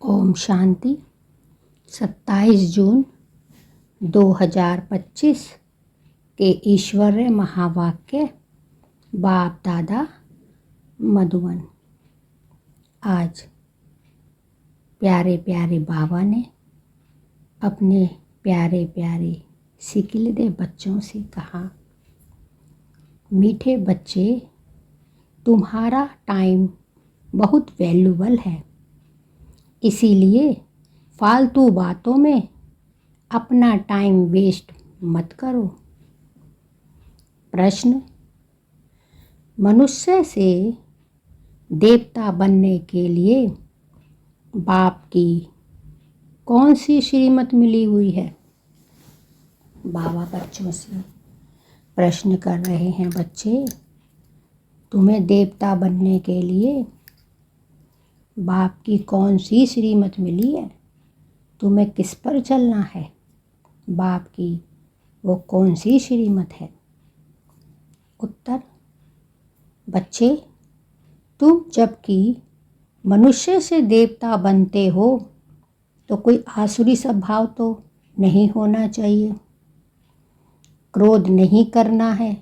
ओम शांति। 27 जून 2025 के ईश्वरीय महावाक्य बाप दादा मधुबन। आज प्यारे प्यारे बाबा ने अपने प्यारे प्यारे सिकिलदे बच्चों से कहा, मीठे बच्चे, तुम्हारा टाइम बहुत वैल्यूबल है, इसीलिए फालतू बातों में अपना टाइम वेस्ट मत करो। प्रश्न, मनुष्य से देवता बनने के लिए बाप की कौन सी श्रीमत मिली हुई है? बाबा बच्चों से प्रश्न कर रहे हैं, बच्चे, तुम्हें देवता बनने के लिए बाप की कौन सी श्रीमत मिली है? तुम्हें किस पर चलना है? बाप की वो कौन सी श्रीमत है? उत्तर, बच्चे, तुम जबकि मनुष्य से देवता बनते हो तो कोई आसुरी स्वभाव तो नहीं होना चाहिए। क्रोध नहीं करना है,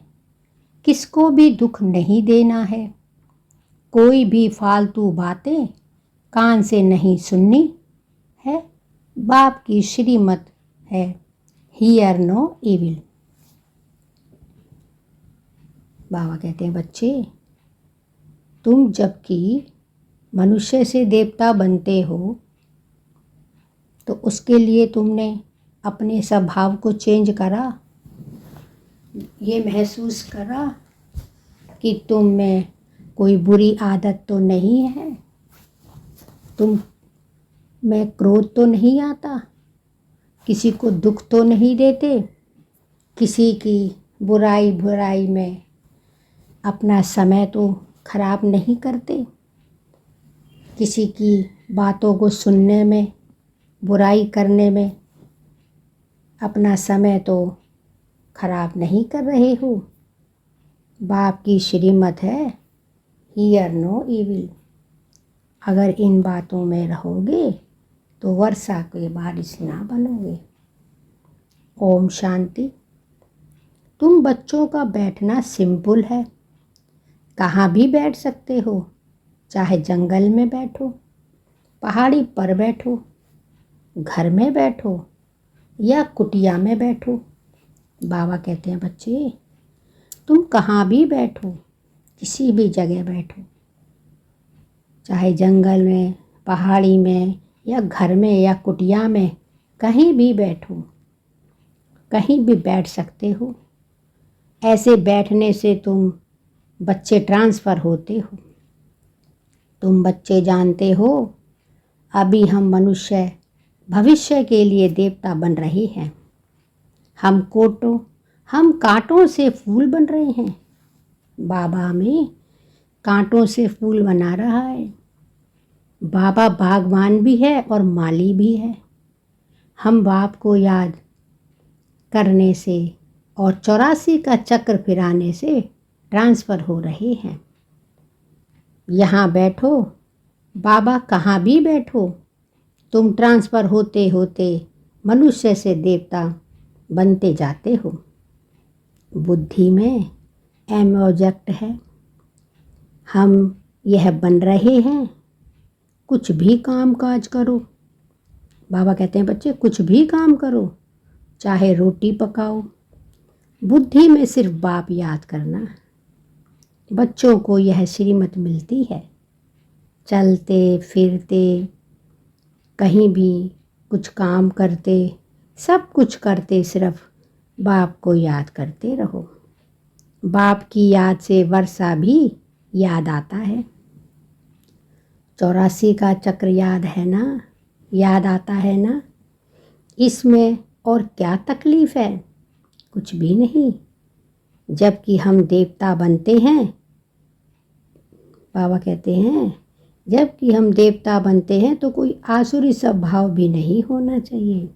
किसको भी दुख नहीं देना है, कोई भी फालतू बातें कान से नहीं सुननी है। बाप की श्रीमत है, हियर नो इविल। बाबा कहते हैं, बच्चे, तुम जबकि मनुष्य से देवता बनते हो तो उसके लिए तुमने अपने स्वभाव को चेंज करा, ये महसूस करा कि तुम में कोई बुरी आदत तो नहीं है, तुम में क्रोध तो नहीं आता, किसी को दुख तो नहीं देते, किसी की बुराई में अपना समय तो खराब नहीं करते, किसी की बातों को सुनने में, बुराई करने में अपना समय तो खराब नहीं कर रहे हो। बाप की श्रीमत है, हियर नो इविल। अगर इन बातों में रहोगे तो वर्षा के बारिश ना बनोगे। ओम शांति। तुम बच्चों का बैठना सिंपल है, कहाँ भी बैठ सकते हो, चाहे जंगल में बैठो, पहाड़ी पर बैठो, घर में बैठो या कुटिया में बैठो। बाबा कहते हैं, बच्चे, तुम कहाँ भी बैठो, किसी भी जगह बैठो, चाहे जंगल में, पहाड़ी में या घर में या कुटिया में, कहीं भी बैठो, कहीं भी बैठ सकते हो। ऐसे बैठने से तुम बच्चे ट्रांसफ़र होते हो। तुम बच्चे जानते हो, अभी हम मनुष्य भविष्य के लिए देवता बन रहे हैं। हम कांटों से फूल बन रहे हैं। बाबा हमें कांटों से फूल बना रहा है। बाबा बागवान भी है और माली भी है। हम बाप को याद करने से और 84 का चक्र फिराने से ट्रांसफ़र हो रहे हैं। यहाँ बैठो, बाबा कहाँ भी बैठो, तुम ट्रांसफ़र होते होते मनुष्य से देवता बनते जाते हो। बुद्धि में एम ऑब्जेक्ट है, हम यह बन रहे हैं। कुछ भी काम काज करो, बाबा कहते हैं, बच्चे, कुछ भी काम करो, चाहे रोटी पकाओ, बुद्धि में सिर्फ बाप याद करना। बच्चों को यह श्रीमत मिलती है, चलते फिरते, कहीं भी कुछ काम करते, सब कुछ करते, सिर्फ बाप को याद करते रहो। बाप की याद से वर्षा भी याद आता है। 84 का चक्र याद है ना, याद आता है ना। इसमें और क्या तकलीफ़ है? कुछ भी नहीं। जबकि हम देवता बनते हैं, बाबा कहते हैं, जबकि हम देवता बनते हैं तो कोई आसुरी स्वभाव भी नहीं होना चाहिए,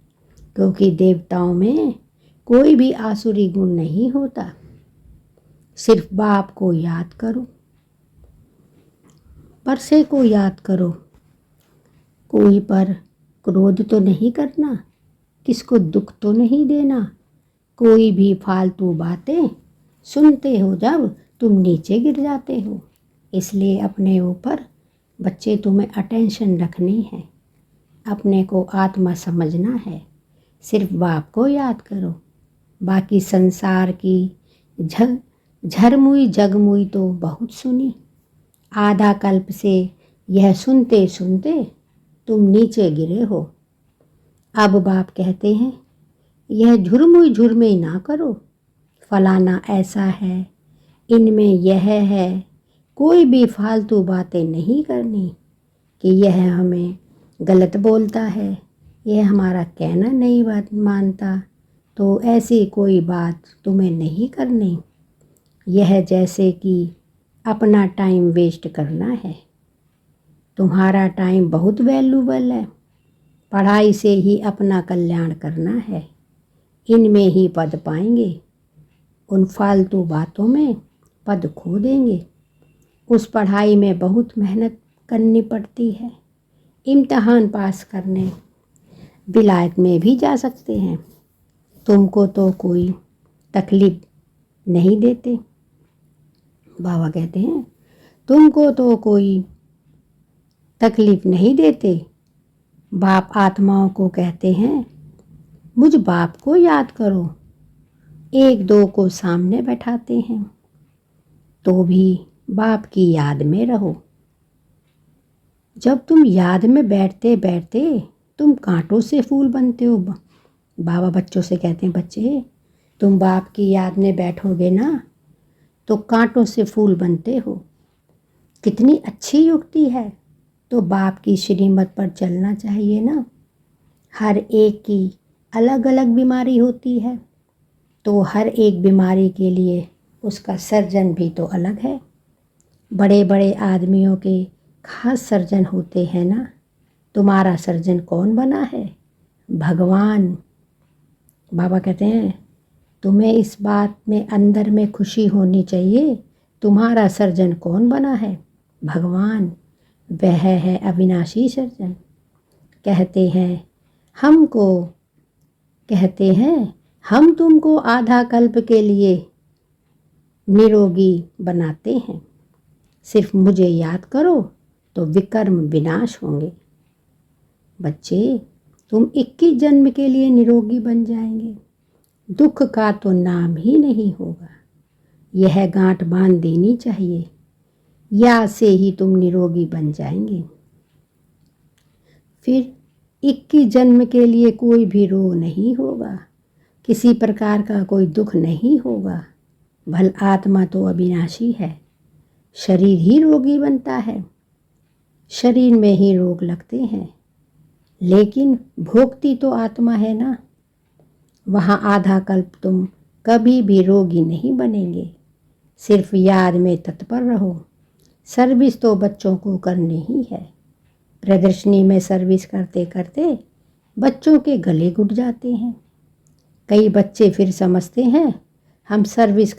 क्योंकि देवताओं में कोई भी आसुरी गुण नहीं होता। सिर्फ बाप को याद करो, परसे को याद करो, कोई पर क्रोध तो नहीं करना, किसको दुख तो नहीं देना। कोई भी फालतू बातें सुनते हो जब तुम नीचे गिर जाते हो। इसलिए अपने ऊपर बच्चे तुम्हें अटेंशन रखनी है, अपने को आत्मा समझना है। सिर्फ बाप को याद करो, बाकी संसार की झरमुई जगमुई तो बहुत सुनी। आधा कल्प से यह सुनते सुनते तुम नीचे गिरे हो। अब बाप कहते हैं यह झुरमुई झुरमुई ना करो, फलाना ऐसा है, इनमें यह है। कोई भी फालतू बातें नहीं करनी कि यह हमें गलत बोलता है, यह हमारा कहना नहीं बात मानता, तो ऐसी कोई बात तुम्हें नहीं करनी। यह जैसे कि अपना टाइम वेस्ट करना है। तुम्हारा टाइम बहुत वैल्यूबल है, पढ़ाई से ही अपना कल्याण करना है। इनमें ही पद पाएंगे, उन फालतू बातों में पद खो देंगे। उस पढ़ाई में बहुत मेहनत करनी पड़ती है। इम्तहान पास करने विलायत में भी जा सकते हैं। तुमको तो कोई तकलीफ नहीं देते। बाबा कहते हैं तुमको तो कोई तकलीफ नहीं देते। बाप आत्माओं को कहते हैं मुझ बाप को याद करो। एक दो को सामने बैठाते हैं तो भी बाप की याद में रहो। जब तुम याद में बैठते बैठते तुम कांटों से फूल बनते हो। बाबा बच्चों से कहते हैं बच्चे तुम बाप की याद में बैठोगे ना तो कांटों से फूल बनते हो। कितनी अच्छी युक्ति है। तो बाप की श्रीमत पर चलना चाहिए ना। हर एक की अलग अलग बीमारी होती है, तो हर एक बीमारी के लिए उसका सर्जन भी तो अलग है। बड़े बड़े आदमियों के खास सर्जन होते हैं ना। तुम्हारा सर्जन कौन बना है? भगवान। बाबा कहते हैं तुम्हें इस बात में अंदर में खुशी होनी चाहिए। तुम्हारा सर्जन कौन बना है? भगवान। वह है अविनाशी सर्जन। कहते हैं हम तुमको आधा कल्प के लिए निरोगी बनाते हैं। सिर्फ मुझे याद करो तो विकर्म विनाश होंगे। बच्चे तुम 21 जन्म के लिए निरोगी बन जाएंगे। दुख का तो नाम ही नहीं होगा। यह गांठ बांध देनी चाहिए, या से ही तुम निरोगी बन जाएंगे। फिर 21 जन्म के लिए कोई भी रोग नहीं होगा, किसी प्रकार का कोई दुख नहीं होगा। भल आत्मा तो अविनाशी है, शरीर ही रोगी बनता है। शरीर में ही रोग लगते हैं, लेकिन भोगती तो आत्मा है ना। वहाँ आधा कल्प तुम कभी भी रोगी नहीं बनेंगे। सिर्फ याद में तत्पर रहो। सर्विस तो बच्चों को करनी ही है। प्रदर्शनी में सर्विस करते करते बच्चों के गले घुट जाते हैं। कई बच्चे फिर समझते हैं हम सर्विस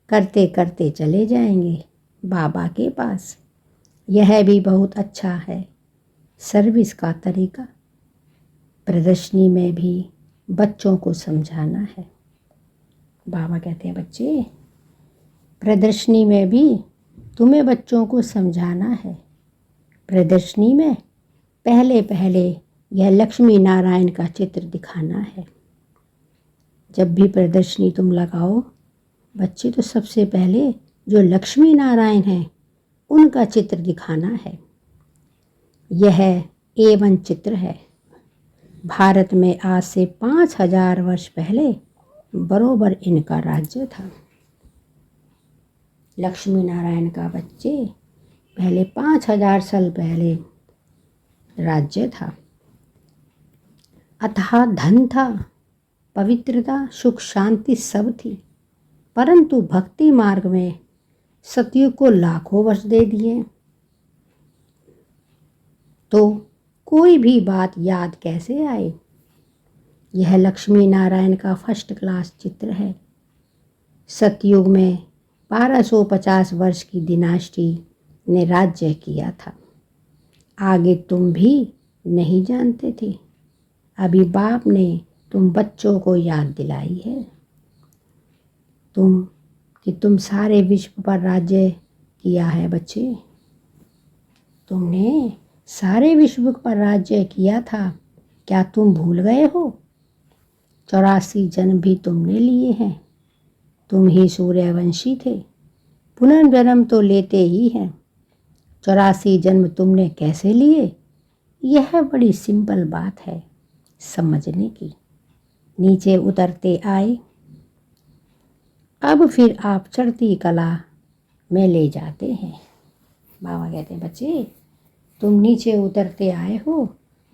करते करते चले जाएंगे बाबा के पास। यह भी बहुत अच्छा है सर्विस का तरीका। प्रदर्शनी में भी बच्चों को समझाना है। बाबा कहते हैं बच्चे प्रदर्शनी में भी तुम्हें बच्चों को समझाना है। प्रदर्शनी में पहले पहले यह लक्ष्मी नारायण का चित्र दिखाना है। जब भी प्रदर्शनी तुम लगाओ बच्चे, तो सबसे पहले जो लक्ष्मी नारायण हैं उनका चित्र दिखाना है। यह A1 चित्र है। भारत में आज से 5000 वर्ष पहले बरोबर इनका राज्य था। लक्ष्मी नारायण का बच्चे पहले 5000 साल पहले राज्य था। अथाह धन था, पवित्रता, सुख, शांति सब थी। परंतु भक्ति मार्ग में सतयुग को लाखों वर्ष दे दिए, तो कोई भी बात याद कैसे आए। यह लक्ष्मी नारायण का फर्स्ट क्लास चित्र है। सतयुग में 1250 वर्ष की डिनास्टी ने राज्य किया था। आगे तुम भी नहीं जानते थे। अभी बाप ने तुम बच्चों को याद दिलाई है तुम सारे विश्व पर राज्य किया है बच्चे। तुमने सारे विश्व पर राज्य किया था, क्या तुम भूल गए हो? 84 जन्म भी तुमने लिए हैं। तुम ही सूर्यवंशी थे, पुनर्जन्म तो लेते ही हैं। 84 जन्म तुमने कैसे लिए? यह बड़ी सिंपल बात है समझने की। नीचे उतरते आए। अब फिर आप चढ़ती कला में ले जाते हैं। बाबा कहते हैं बच्चे, तुम नीचे उतरते आए हो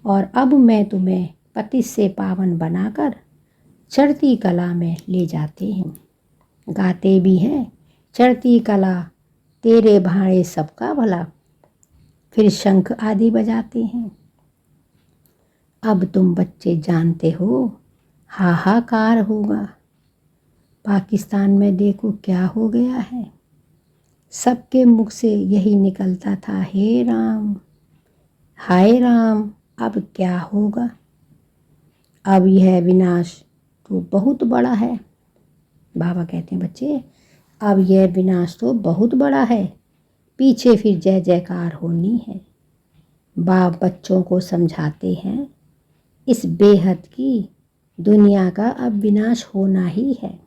और अब मैं तुम्हें पतित से पावन बनाकर चढ़ती कला में ले जाते हैं। गाते भी हैं, चढ़ती कला तेरे भाड़े सबका भला। फिर शंख आदि बजाते हैं। अब तुम बच्चे जानते हो हाहाकार होगा। पाकिस्तान में देखो क्या हो गया है। सबके मुख से यही निकलता था, हे राम हाय राम, अब क्या होगा। अब यह विनाश तो बहुत बड़ा है। बाबा कहते हैं बच्चे, अब यह विनाश तो बहुत बड़ा है, पीछे फिर जय जयकार होनी है। बाप बच्चों को समझाते हैं, इस बेहद की दुनिया का अब विनाश होना ही है।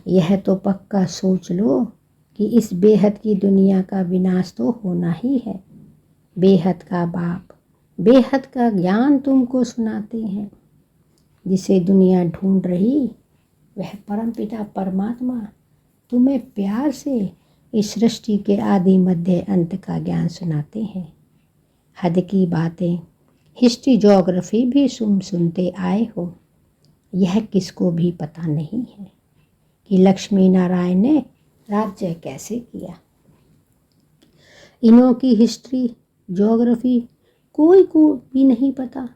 यह तो पक्का सोच लो कि इस बेहद की दुनिया का विनाश तो होना ही है। बेहद का बाप बेहद का ज्ञान तुमको सुनाते हैं। जिसे दुनिया ढूंढ रही वह परमपिता परमात्मा तुम्हें प्यार से इस सृष्टि के आदि मध्य अंत का ज्ञान सुनाते हैं। हद की बातें हिस्ट्री ज्योग्राफी भी सुनते आए हो। यह किसको भी पता नहीं है कि लक्ष्मी नारायण ने राज्य कैसे किया। इन्हों की हिस्ट्री ज्योग्राफी कोई को भी नहीं पता,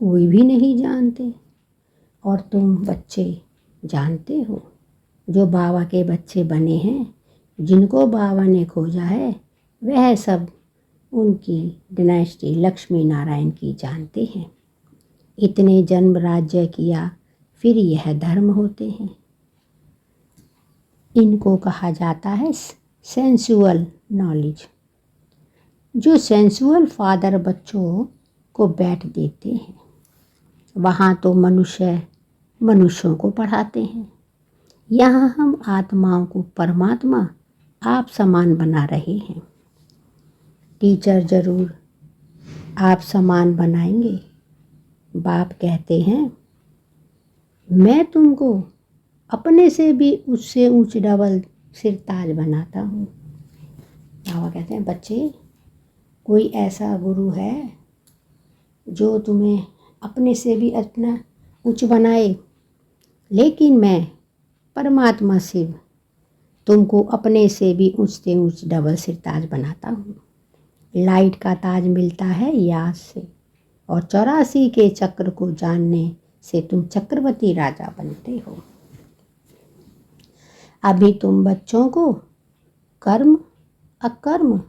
कोई भी नहीं जानते। और तुम बच्चे जानते हो, जो बाबा के बच्चे बने हैं, जिनको बाबा ने खोजा है, वह सब उनकी डायनेस्टी लक्ष्मी नारायण की जानते हैं। इतने जन्म राज्य किया, फिर यह धर्म होते हैं। इनको कहा जाता है सेंसुअल नॉलेज। जो सेंसुअल फादर बच्चों को बैठ देते हैं, वहाँ तो मनुष्य मनुष्यों को पढ़ाते हैं। यहाँ हम आत्माओं को परमात्मा आप समान बना रहे हैं। टीचर जरूर आप समान बनाएंगे। बाप कहते हैं, मैं तुमको अपने से भी उससे ऊंच डबल सिरताज बनाता हूँ। बाबा कहते हैं बच्चे, कोई ऐसा गुरु है जो तुम्हें अपने से भी अपना उच्च बनाए, लेकिन मैं परमात्मा शिव तुमको अपने से भी ऊंच ऊंच डबल सिरताज बनाता हूँ। लाइट का ताज मिलता है याद से, और 84 के चक्र को जानने से तुम चक्रवर्ती राजा बनते हो। अभी तुम बच्चों को कर्म अकर्म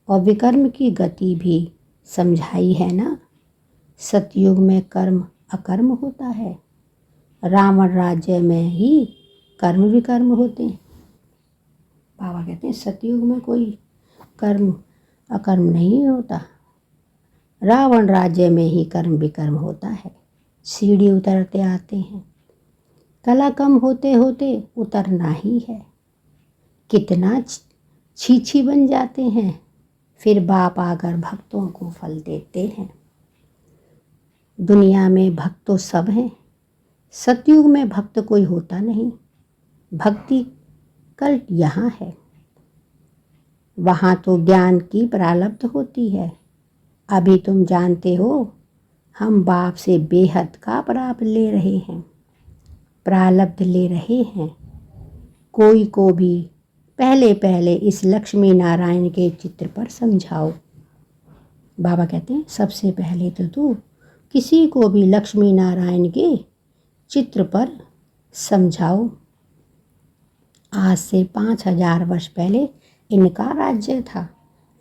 और विकर्म की गति भी समझाई है ना। सतयुग में कर्म अकर्म होता है, रावण राज्य में ही कर्म विकर्म होते हैं। बाबा कहते हैं सतयुग में कोई कर्म अकर्म नहीं होता, रावण राज्य में ही कर्म विकर्म होता है। सीढ़ी उतरते आते हैं, कला कम होते होते उतरना ही है। कितना छीछी बन जाते हैं, फिर बाप आकर भक्तों को फल देते हैं। दुनिया में भक्त तो सब हैं, सतयुग में भक्त कोई होता नहीं। भक्ति कल्ट यहाँ है, वहाँ तो ज्ञान की प्रारब्ध होती है। अभी तुम जानते हो, हम बाप से बेहद का प्राप्त ले रहे हैं, प्रारब्ध ले रहे हैं। कोई को भी पहले पहले इस लक्ष्मी नारायण के चित्र पर समझाओ। बाबा कहते हैं सबसे पहले तो तू किसी को भी लक्ष्मी नारायण के चित्र पर समझाओ। आज से 5000 वर्ष पहले इनका राज्य था,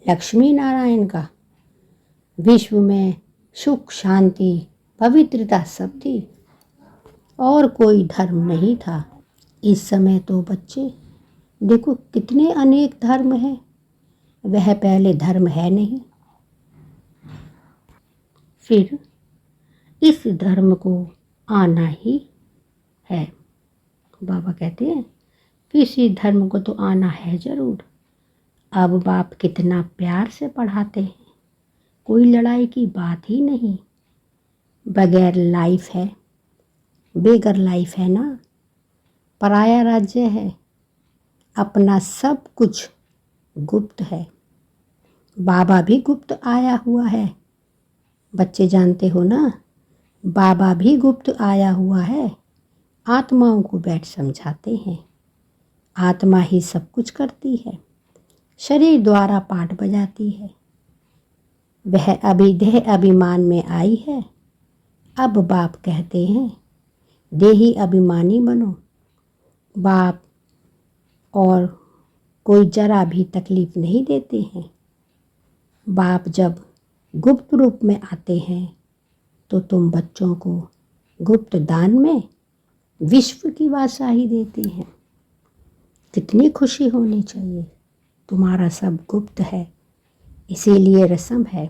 लक्ष्मी नारायण का। विश्व में सुख, शांति, पवित्रता सब थी और कोई धर्म नहीं था। इस समय तो बच्चे देखो कितने अनेक धर्म हैं, वह पहले धर्म है नहीं। फिर इस धर्म को आना ही है। बाबा कहते हैं किसी धर्म को तो आना है ज़रूर। अब बाप कितना प्यार से पढ़ाते हैं, कोई लड़ाई की बात ही नहीं। बगैर लाइफ है, बेगर लाइफ है ना, पराया राज्य है, अपना सब कुछ गुप्त है। बाबा भी गुप्त आया हुआ है, बच्चे जानते हो ना, बाबा भी गुप्त आया हुआ है। आत्माओं को बैठ समझाते हैं, आत्मा ही सब कुछ करती है, शरीर द्वारा पाठ बजाती है। वह अभी देह अभिमान में आई है। अब बाप कहते हैं देही अभिमानी बनो। बाप और कोई जरा भी तकलीफ नहीं देते हैं। बाप जब गुप्त रूप में आते हैं तो तुम बच्चों को गुप्त दान में विश्व की बादशाही देते हैं। कितनी खुशी होनी चाहिए। तुम्हारा सब गुप्त है, इसीलिए रस्म है।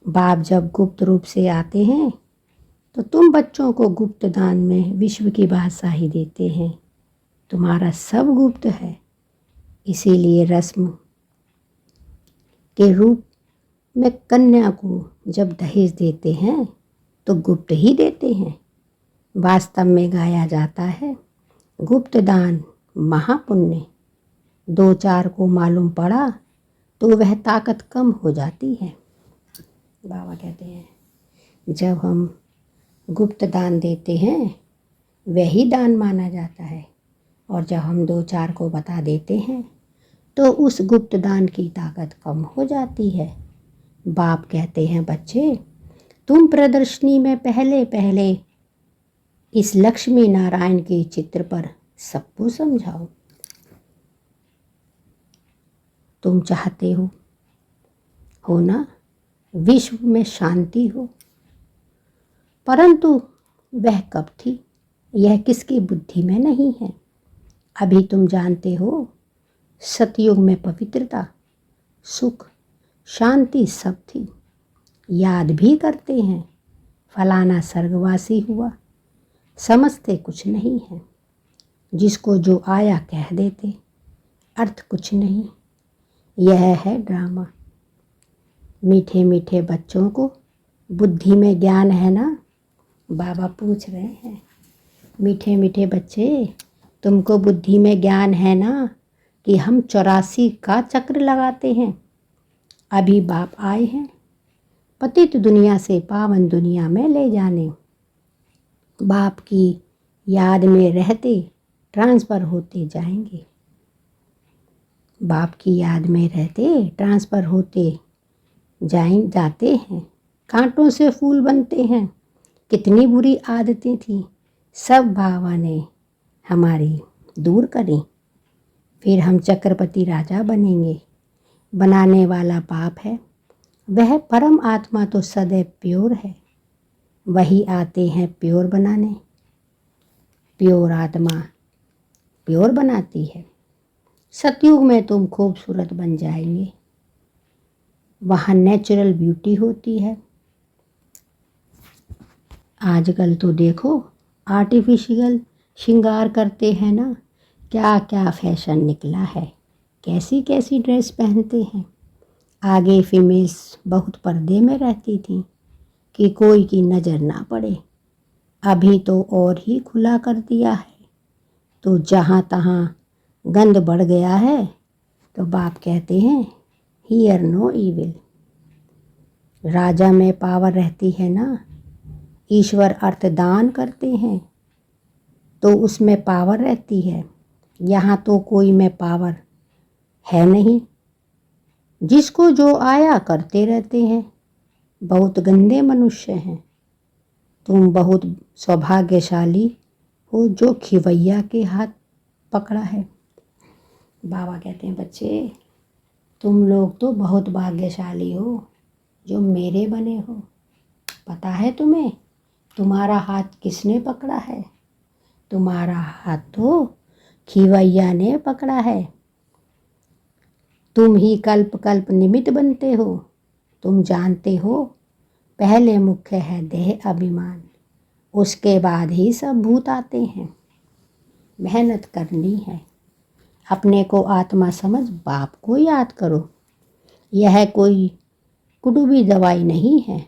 बाप जब गुप्त रूप से आते हैं तो तुम बच्चों को गुप्त दान में विश्व की बादशाही देते हैं। तुम्हारा सब गुप्त है, इसीलिए रस्म के रूप में कन्या को जब दहेज देते हैं तो गुप्त ही देते हैं। वास्तव में गाया जाता है गुप्त दान महापुण्य। 2-4 को मालूम पड़ा तो वह ताकत कम हो जाती है। बाबा कहते हैं जब हम गुप्त दान देते हैं वही दान माना जाता है, और जब हम 2-4 को बता देते हैं तो उस गुप्त दान की ताकत कम हो जाती है। बाप कहते हैं बच्चे तुम प्रदर्शनी में पहले पहले इस लक्ष्मी नारायण के चित्र पर सबको समझाओ। तुम चाहते हो ना विश्व में शांति हो, परंतु वह कब थी यह किसकी बुद्धि में नहीं है। अभी तुम जानते हो सतयुग में पवित्रता, सुख, शांति सब थी। याद भी करते हैं फलाना स्वर्गवासी हुआ, समझते कुछ नहीं है। जिसको जो आया कह देते, अर्थ कुछ नहीं। यह है ड्रामा। मीठे मीठे बच्चों को बुद्धि में ज्ञान है ना। बाबा पूछ रहे हैं मीठे मीठे बच्चे तुमको बुद्धि में ज्ञान है ना कि हम 84 का चक्र लगाते हैं। अभी बाप आए हैं पतित दुनिया से पावन दुनिया में ले जाने। बाप की याद में रहते ट्रांसफ़र होते जाएंगे। बाप की याद में रहते ट्रांसफ़र होते जाते हैं। कांटों से फूल बनते हैं। कितनी बुरी आदतें थी, सब बाबा ने हमारी दूर करी। फिर हम चक्रपति राजा बनेंगे। बनाने वाला बाप है, वह परम आत्मा तो सदैव प्योर है। वही आते हैं प्योर बनाने। प्योर आत्मा प्योर बनाती है। सतयुग में तुम खूबसूरत बन जाएंगे। वहाँ नेचुरल ब्यूटी होती है। आजकल तो देखो आर्टिफिशियल श्रृंगार करते हैं ना, क्या क्या फैशन निकला है, कैसी कैसी ड्रेस पहनते हैं। आगे फीमेल्स बहुत पर्दे में रहती थी कि कोई की नज़र ना पड़े। अभी तो और ही खुला कर दिया है, तो जहाँ तहाँ गंद बढ़ गया है। तो बाप कहते हैं हियर नो इविल। राजा में पावर रहती है ना, ईश्वर अर्थ दान करते हैं तो उसमें पावर रहती है। यहाँ तो कोई में पावर है नहीं। जिसको जो आया करते रहते हैं। बहुत गंदे मनुष्य हैं। तुम बहुत सौभाग्यशाली हो जो खिवैया के हाथ पकड़ा है। बाबा कहते हैं बच्चे तुम लोग तो बहुत भाग्यशाली हो जो मेरे बने हो। पता है तुम्हें तुम्हारा हाथ किसने पकड़ा है? तुम्हारा हाथ तो खिवैया ने पकड़ा है। तुम ही कल्प कल्प निमित्त बनते हो। तुम जानते हो पहले मुख्य है देह अभिमान, उसके बाद ही सब भूत आते हैं। मेहनत करनी है, अपने को आत्मा समझ बाप को याद करो। यह कोई कुडुबी दवाई नहीं है।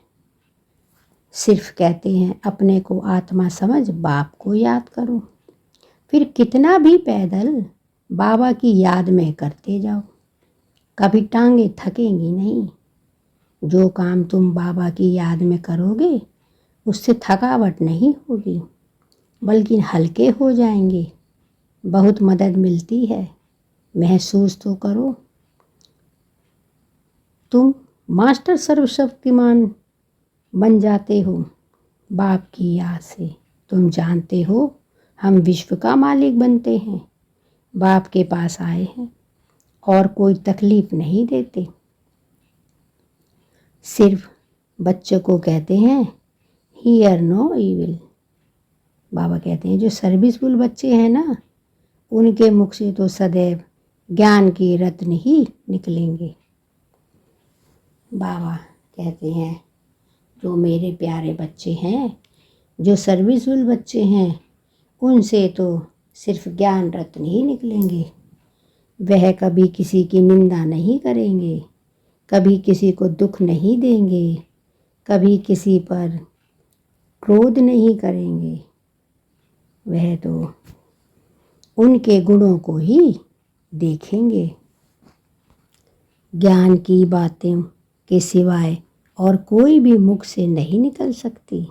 सिर्फ कहते हैं अपने को आत्मा समझ बाप को याद करो। फिर कितना भी पैदल बाबा की याद में करते जाओ, कभी टांगे थकेंगी नहीं। जो काम तुम बाबा की याद में करोगे उससे थकावट नहीं होगी, बल्कि हल्के हो जाएंगे। बहुत मदद मिलती है, महसूस तो करो। तुम मास्टर सर्वशक्तिमान बन जाते हो बाप की याद से। तुम जानते हो हम विश्व का मालिक बनते हैं। बाप के पास आए हैं और कोई तकलीफ नहीं देते। सिर्फ बच्चों को कहते हैं हियर नो इविल। बाबा कहते हैं जो सर्विसफुल बच्चे हैं ना, उनके मुख से तो सदैव ज्ञान के रत्न ही निकलेंगे। बाबा कहते हैं जो मेरे प्यारे बच्चे हैं, जो सर्विसफुल बच्चे हैं, उनसे तो सिर्फ ज्ञान रत्न ही निकलेंगे। वह कभी किसी की निंदा नहीं करेंगे, कभी किसी को दुख नहीं देंगे, कभी किसी पर क्रोध नहीं करेंगे। वह तो उनके गुणों को ही देखेंगे। ज्ञान की बातें के सिवाय और कोई भी मुख से नहीं निकल सकती।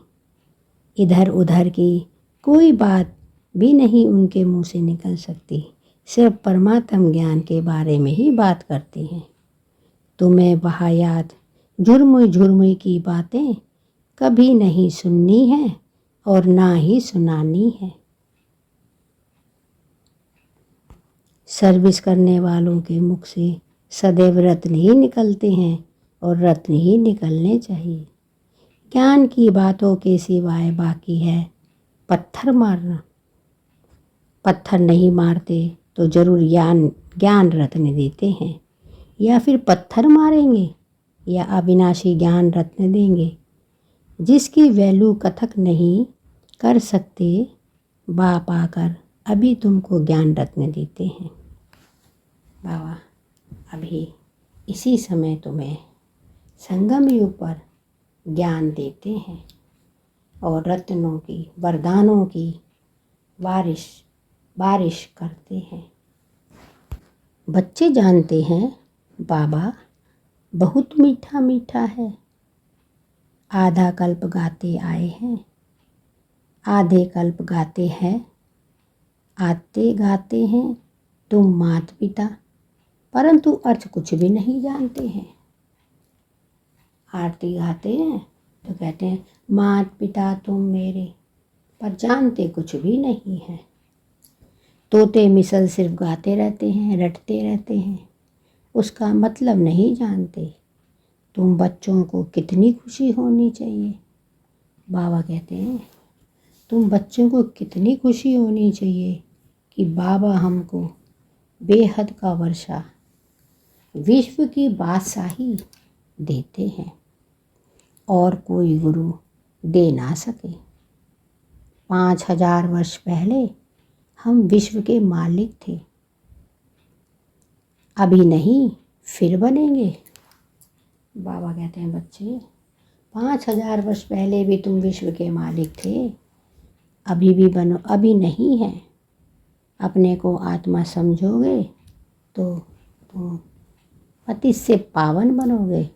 इधर उधर की कोई बात भी नहीं उनके मुंह से निकल सकती। सिर्फ परमात्म ज्ञान के बारे में ही बात करते हैं। तुम्हें वाहियात झुरमुई झुरमुई की बातें कभी नहीं सुननी है और ना ही सुनानी है। सर्विस करने वालों के मुख से सदैव रत्न ही निकलते हैं और रत्न ही निकलने चाहिए। ज्ञान की बातों के सिवाय बाकी है पत्थर मारना। पत्थर नहीं मारते तो जरूर ज्ञान रत्न देते हैं, या फिर पत्थर मारेंगे या अविनाशी ज्ञान रत्न देंगे जिसकी वैल्यू कथक नहीं कर सकते। बाप आकर अभी तुमको ज्ञान रत्न देते हैं। बाबा अभी इसी समय तुम्हें संगम युग पर ज्ञान देते हैं और रत्नों की वरदानों की बारिश करते हैं। बच्चे जानते हैं बाबा बहुत मीठा मीठा है। आधा कल्प गाते आए हैं, आधे कल्प गाते हैं, आते गाते हैं तुम मात पिता, परंतु अर्थ कुछ भी नहीं जानते हैं। आरती गाते हैं तो कहते हैं मात पिता तुम मेरे, पर जानते कुछ भी नहीं है। तोते मिसल सिर्फ गाते रहते हैं, रटते रहते हैं, उसका मतलब नहीं जानते। तुम बच्चों को कितनी खुशी होनी चाहिए। बाबा कहते हैं तुम बच्चों को कितनी खुशी होनी चाहिए कि बाबा हमको बेहद का वर्षा विश्व की बादशाही देते हैं और कोई गुरु दे ना सके। 5000 वर्ष पहले हम विश्व के मालिक थे, अभी नहीं फिर बनेंगे। बाबा कहते हैं बच्चे 5000 वर्ष पहले भी तुम विश्व के मालिक थे, अभी भी बनो, अभी नहीं है। अपने को आत्मा समझोगे तो तुम पति से पावन बनोगे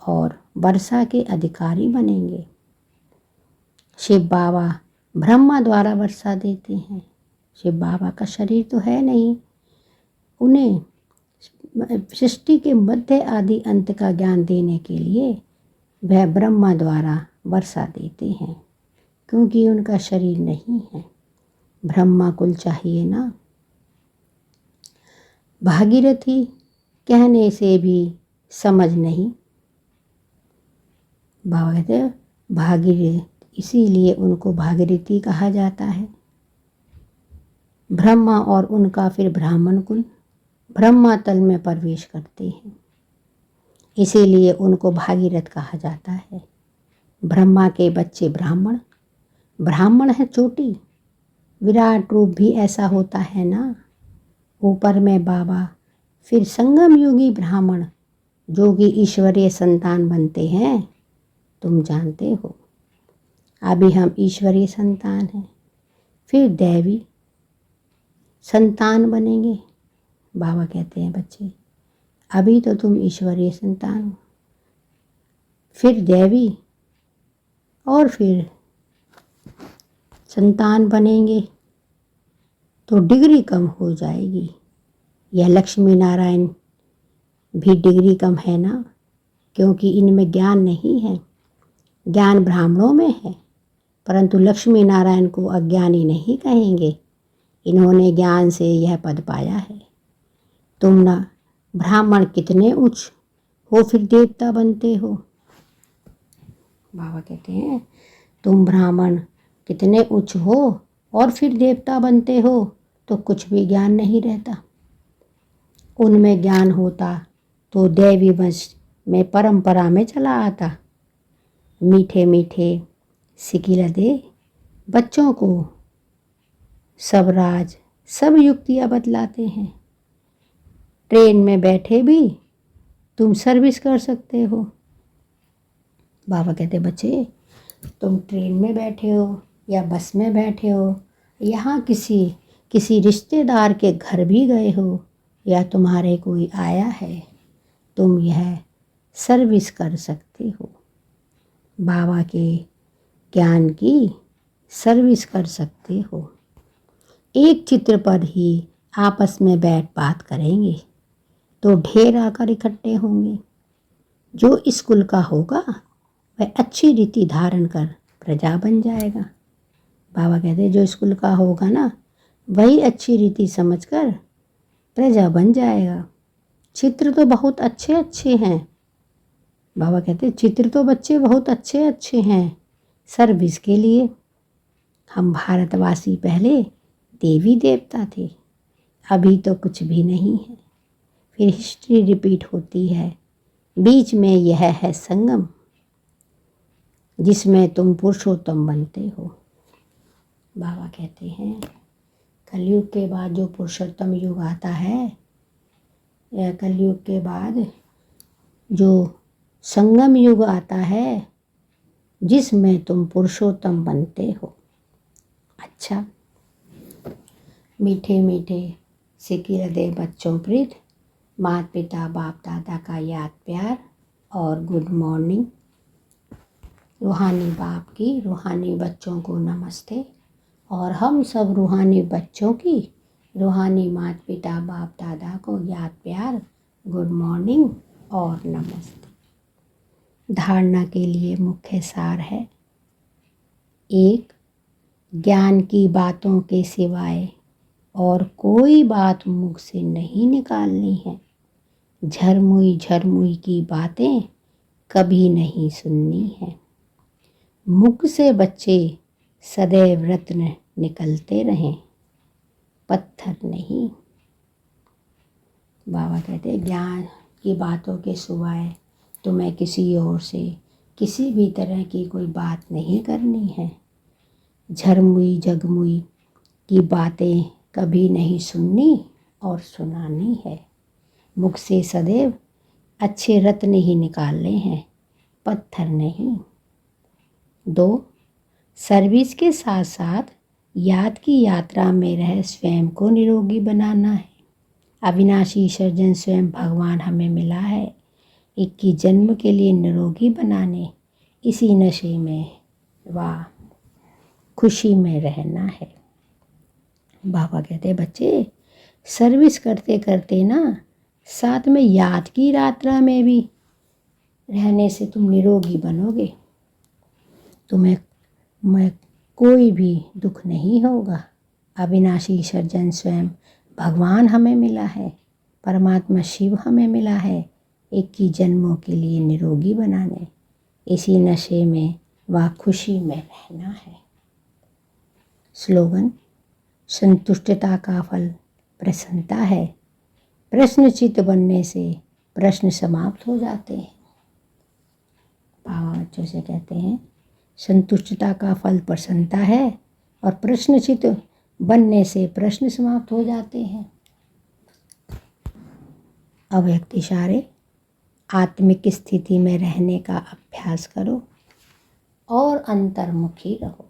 और वर्षा के अधिकारी बनेंगे। शिव बाबा ब्रह्मा द्वारा वर्षा देते हैं। शिव बाबा का शरीर तो है नहीं, उन्हें सृष्टि के मध्य आदि अंत का ज्ञान देने के लिए वह ब्रह्मा द्वारा वर्षा देते हैं, क्योंकि उनका शरीर नहीं है। ब्रह्मा कुल चाहिए ना। भागीरथी कहने से भी समझ नहीं, बाबा कहते हैं भागीरथ, इसीलिए उनको भागीरथी कहा जाता है। ब्रह्मा और उनका फिर ब्राह्मण कुल ब्रह्मा तल में प्रवेश करते हैं, इसीलिए उनको भागीरथ कहा जाता है। ब्रह्मा के बच्चे ब्राह्मण, ब्राह्मण है चोटी, विराट रूप भी ऐसा होता है ना। ऊपर में बाबा, फिर संगम युगी ब्राह्मण जो कि ईश्वरीय संतान बनते हैं, तुम जानते हो। अभी हम ईश्वरीय संतान हैं, फिर दैवी संतान बनेंगे। बाबा कहते हैं बच्चे अभी तो तुम ईश्वरीय संतान हो, फिर दैवी, और फिर संतान बनेंगे तो डिग्री कम हो जाएगी। यह लक्ष्मी नारायण भी डिग्री कम है ना, क्योंकि इनमें ज्ञान नहीं है। ज्ञान ब्राह्मणों में है, परंतु लक्ष्मी नारायण को अज्ञानी नहीं कहेंगे। इन्होंने ज्ञान से यह पद पाया है। तुम ना ब्राह्मण कितने उच्च हो फिर देवता बनते हो। बाबा कहते हैं तुम ब्राह्मण कितने उच्च हो और फिर देवता बनते हो, तो कुछ भी ज्ञान नहीं रहता। उनमें ज्ञान होता तो दैवी वंश में परंपरा में चला आता। मीठे मीठे सिकिलदे बच्चों को सब राज सब युक्तियाँ बतलाते हैं। ट्रेन में बैठे भी तुम सर्विस कर सकते हो। बाबा कहते बच्चे तुम ट्रेन में बैठे हो या बस में बैठे हो, यहाँ किसी रिश्तेदार के घर भी गए हो, या तुम्हारे कोई आया है, तुम यह सर्विस कर सकते हो। बाबा के ज्ञान की सर्विस कर सकते हो। एक चित्र पर ही आपस में बैठ बात करेंगे तो ढेर आकर इकट्ठे होंगे। जो इस कुल का होगा वह अच्छी रीति धारण कर प्रजा बन जाएगा। बाबा कहते जो इस कुल का होगा ना, वही अच्छी रीति समझकर प्रजा बन जाएगा। चित्र तो बहुत अच्छे अच्छे हैं। बाबा कहते चित्र तो बच्चे बहुत अच्छे अच्छे हैं सर्विस के लिए। हम भारतवासी पहले देवी देवता थे, अभी तो कुछ भी नहीं है। फिर हिस्ट्री रिपीट होती है, बीच में यह है संगम जिसमें तुम पुरुषोत्तम बनते हो। बाबा कहते हैं कलयुग के बाद जो पुरुषोत्तम युग आता है, या कलयुग के बाद जो संगम युग आता है जिसमें तुम पुरुषोत्तम बनते हो। अच्छा, मीठे मीठे सिकिलदे बच्चों प्रीत, माता पिता बाप दादा का याद प्यार और गुड मॉर्निंग। रूहानी बाप की रूहानी बच्चों को नमस्ते, और हम सब रूहानी बच्चों की रूहानी माता पिता बाप दादा को याद प्यार, गुड मॉर्निंग और नमस्ते। धारणा के लिए मुख्य सार है, 1. ज्ञान की बातों के सिवाय और कोई बात मुख से नहीं निकालनी है। झरमुई झरमुई की बातें कभी नहीं सुननी है। मुख से बच्चे सदैव रत्न निकलते रहें, पत्थर नहीं। बाबा कहते ज्ञान की बातों के सिवाय तुम्हें किसी और से किसी भी तरह की कोई बात नहीं करनी है। झरमुई झगमुई की बातें कभी नहीं सुननी और सुनानी है। मुख से सदैव अच्छे रत्न ही निकालने हैं, पत्थर नहीं। 2. सर्विस के साथ साथ याद की यात्रा में रह स्वयं को निरोगी बनाना है। अविनाशी सर्जन स्वयं भगवान हमें मिला है, 21 जन्म के लिए निरोगी बनाने। इसी नशे में व खुशी में रहना है। बाबा कहते बच्चे सर्विस करते करते ना साथ में याद की यात्रा में भी रहने से तुम निरोगी बनोगे। तुम्हें कोई भी दुख नहीं होगा। अविनाशी सर्जन स्वयं भगवान हमें मिला है, परमात्मा शिव हमें मिला है, 21 जन्मों के लिए निरोगी बनाने। इसी नशे में व खुशी में रहना है। स्लोगन: संतुष्टता का फल प्रसन्नता है। प्रश्नचित्त बनने से प्रश्न समाप्त हो जाते हैं। बाबा बच्चों से कहते हैं संतुष्टता का फल प्रसन्नता है और प्रश्नचित्त बनने से प्रश्न समाप्त हो जाते हैं। अव्यक्त इशारे: आत्मिक स्थिति में रहने का अभ्यास करो और अंतर्मुखी रहो।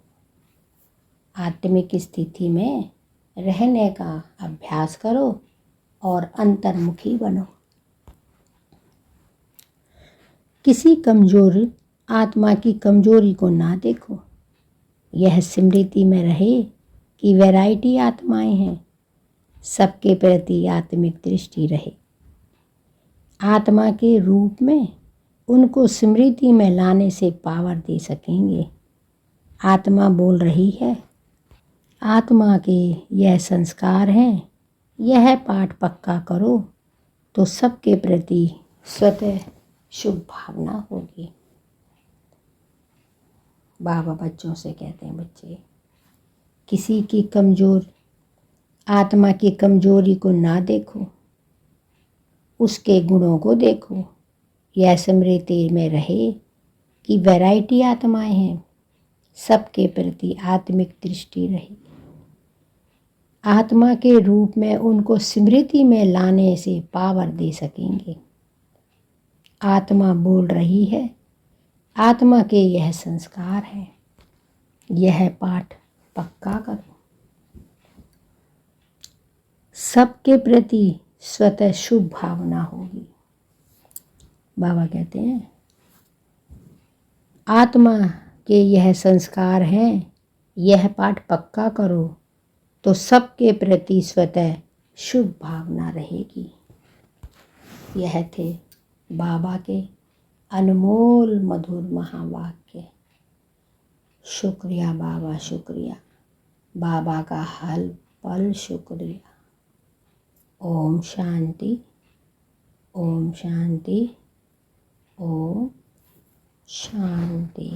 आत्मिक स्थिति में रहने का अभ्यास करो और अंतर्मुखी बनो। किसी कमजोर आत्मा की कमजोरी को ना देखो। यह स्मृति में रहे कि वैरायटी आत्माएं हैं। सबके प्रति आत्मिक दृष्टि रहे। आत्मा के रूप में उनको स्मृति में लाने से पावर दे सकेंगे। आत्मा बोल रही है। आत्मा के यह संस्कार हैं। यह पाठ पक्का करो तो सबके प्रति स्वतः शुभ भावना होगी। बाबा बच्चों से कहते हैं, बच्चे किसी की कमजोर आत्मा की कमजोरी को ना देखो, उसके गुणों को देखो। यह स्मृति में रहे कि वैरायटी आत्माएं हैं। सबके प्रति आत्मिक दृष्टि रहे। आत्मा के रूप में उनको स्मृति में लाने से पावर दे सकेंगे। आत्मा बोल रही है। आत्मा के यह संस्कार है। यह पाठ पक्का करो। सबके प्रति स्वतः शुभ भावना होगी। बाबा कहते हैं आत्मा के यह संस्कार हैं। यह पाठ पक्का करो तो सबके प्रति स्वतः शुभ भावना रहेगी। यह थे बाबा के अनमोल मधुर महावाक्य। शुक्रिया बाबा, शुक्रिया बाबा का हर पल शुक्रिया। ओम शांति, ओम शांति, ओम शांति।